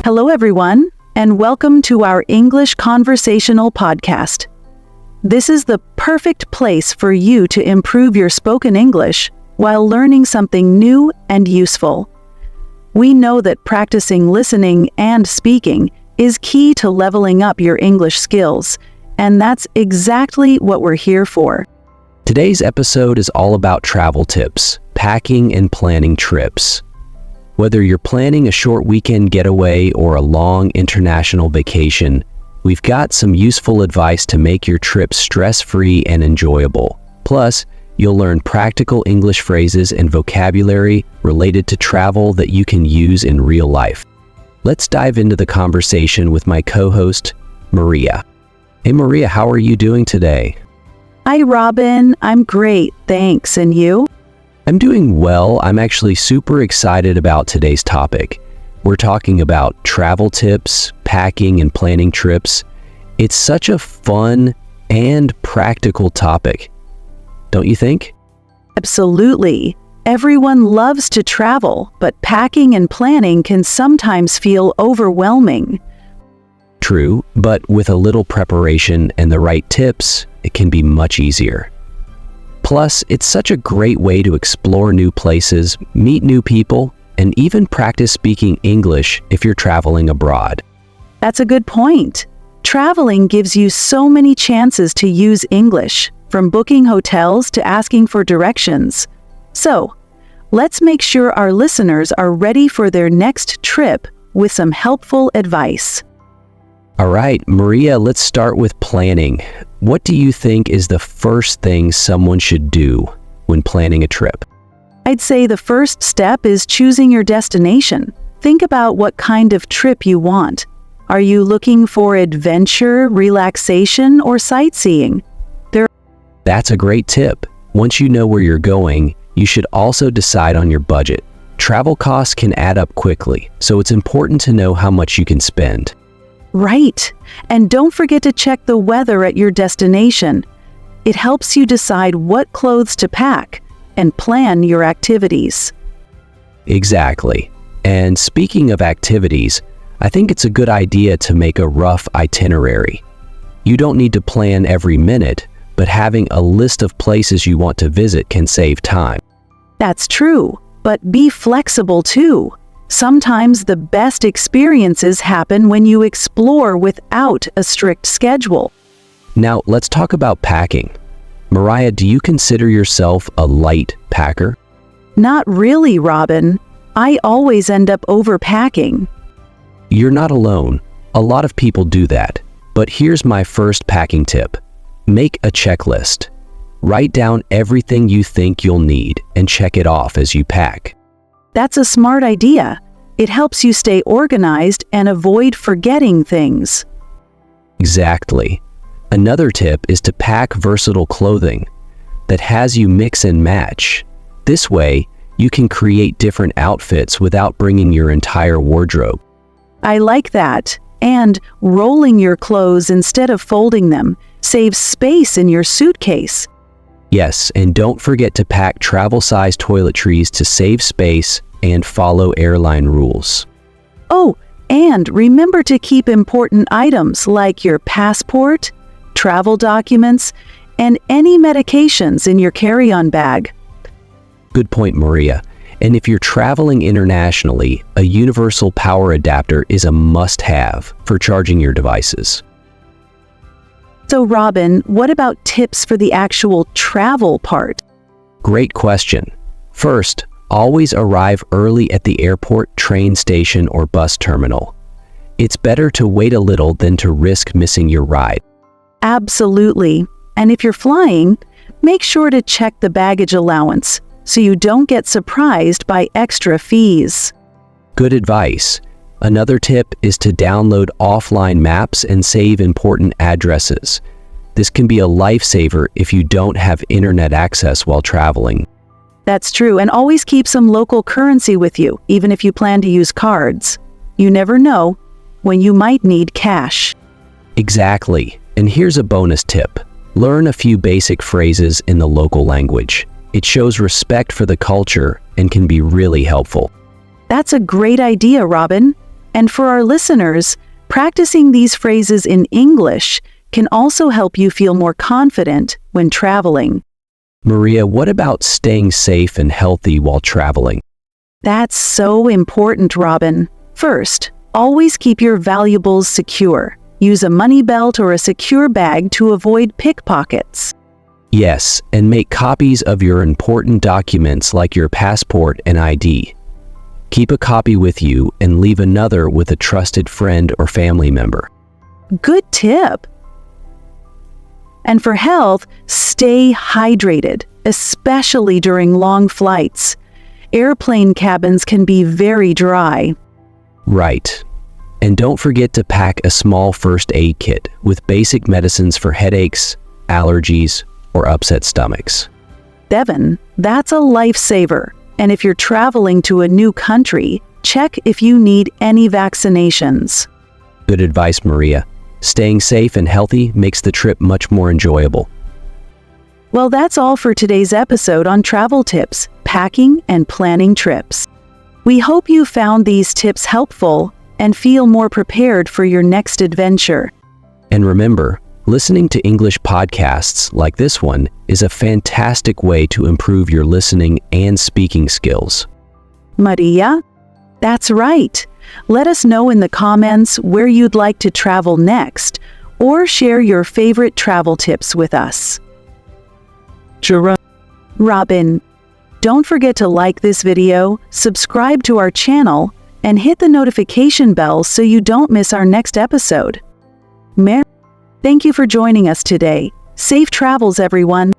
Hello, everyone, and welcome to our English Conversational Podcast. This is the perfect place for you to improve your spoken English while learning something new and useful. We know that practicing listening and speaking is key to leveling up your English skills, and that's exactly what we're here for. Today's episode is all about travel tips, packing and planning trips. Whether you're planning a short weekend getaway or a long international vacation, we've got some useful advice to make your trip stress-free and enjoyable. Plus, you'll learn practical English phrases and vocabulary related to travel that you can use in real life. Let's dive into the conversation with my co-host, Maria. Hey Maria, how are you doing today? Hi Robin, I'm great, thanks. And you? I'm doing well. I'm actually super excited about today's topic. We're talking about travel tips, packing and planning trips. It's such a fun and practical topic, don't you think? Absolutely. Everyone loves to travel, but packing and planning can sometimes feel overwhelming. True, but with a little preparation and the right tips, it can be much easier. Plus, it's such a great way to explore new places, meet new people, and even practice speaking English if you're traveling abroad. That's a good point. Traveling gives you so many chances to use English, from booking hotels to asking for directions. So, let's make sure our listeners are ready for their next trip with some helpful advice. All right, Maria, let's start with planning. What do you think is the first thing someone should do when planning a trip? I'd say the first step is choosing your destination. Think about what kind of trip you want. Are you looking for adventure, relaxation, or sightseeing? That's a great tip. Once you know where you're going, you should also decide on your budget. Travel costs can add up quickly, so it's important to know how much you can spend. Right. And don't forget to check the weather at your destination. It helps you decide what clothes to pack and plan your activities. Exactly. And speaking of activities, I think it's a good idea to make a rough itinerary. You don't need to plan every minute, but having a list of places you want to visit can save time. That's true, but be flexible too. Sometimes the best experiences happen when you explore without a strict schedule. Now, let's talk about packing. Mariah, do you consider yourself a light packer? Not really, Robin. I always end up overpacking. You're not alone. A lot of people do that. But here's my first packing tip. Make a checklist. Write down everything you think you'll need and check it off as you pack. That's a smart idea. It helps you stay organized and avoid forgetting things. Exactly. Another tip is to pack versatile clothing that has you mix and match. This way, you can create different outfits without bringing your entire wardrobe. I like that. And rolling your clothes instead of folding them saves space in your suitcase. Yes, and don't forget to pack travel-sized toiletries to save space and follow airline rules. Oh, and remember to keep important items like your passport, travel documents, and any medications in your carry-on bag. Good point, Maria. And if you're traveling internationally, a universal power adapter is a must-have for charging your devices. So Robin, what about tips for the actual travel part? Great question. First, always arrive early at the airport, train station, or bus terminal. It's better to wait a little than to risk missing your ride. Absolutely. And if you're flying, make sure to check the baggage allowance so you don't get surprised by extra fees. Good advice. Another tip is to download offline maps and save important addresses. This can be a lifesaver if you don't have internet access while traveling. That's true, and always keep some local currency with you, even if you plan to use cards. You never know when you might need cash. Exactly. And here's a bonus tip. Learn a few basic phrases in the local language. It shows respect for the culture and can be really helpful. That's a great idea, Robin. And for our listeners, practicing these phrases in English can also help you feel more confident when traveling. Maria, what about staying safe and healthy while traveling? That's so important, Robin. First, always keep your valuables secure. Use a money belt or a secure bag to avoid pickpockets. Yes, and make copies of your important documents like your passport and ID. Keep a copy with you and leave another with a trusted friend or family member. Good tip. And for health, stay hydrated, especially during long flights. Airplane cabins can be very dry. Right. And don't forget to pack a small first aid kit with basic medicines for headaches, allergies, or upset stomachs. Devin, that's a lifesaver. And if you're traveling to a new country, check if you need any vaccinations. Good advice, Maria. Staying safe and healthy makes the trip much more enjoyable. Well, that's all for today's episode on travel tips, packing, and planning trips. We hope you found these tips helpful and feel more prepared for your next adventure. And remember, listening to English podcasts like this one is a fantastic way to improve your listening and speaking skills. Maria? That's right. Let us know in the comments where you'd like to travel next, or share your favorite travel tips with us. Robin, don't forget to like this video, subscribe to our channel, and hit the notification bell so you don't miss our next episode. Thank you for joining us today. Safe travels, everyone.